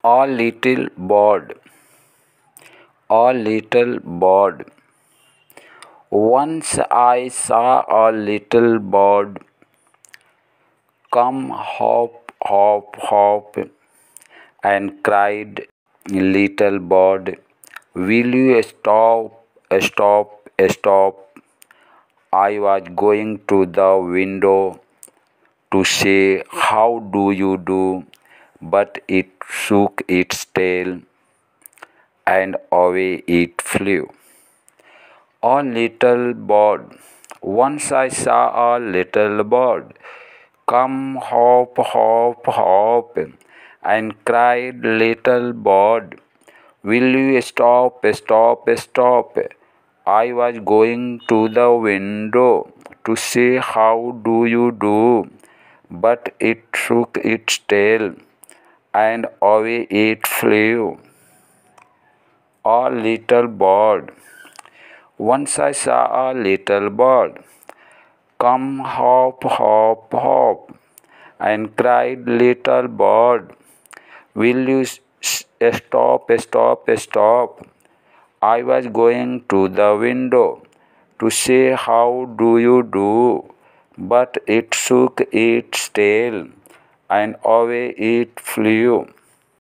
A little bird, a little bird. Once I saw a little bird come hop, hop, hop, and cried, little bird, will you stop, stop, stop? I was going to the window to say, how do you do? But it shook its tail and away it flew. A little bird. Once I saw a little bird come hop, hop, hop, and cried, little bird, will you stop, stop, stop? I was going to the window to say, how do you do? But it shook its tail and away it flew. A little bird. Once I saw a little bird come hop, hop, hop, and cried, little bird, will you stop, stop, stop? I was going to the window to say, how do you do? But it shook its tail and away it flew.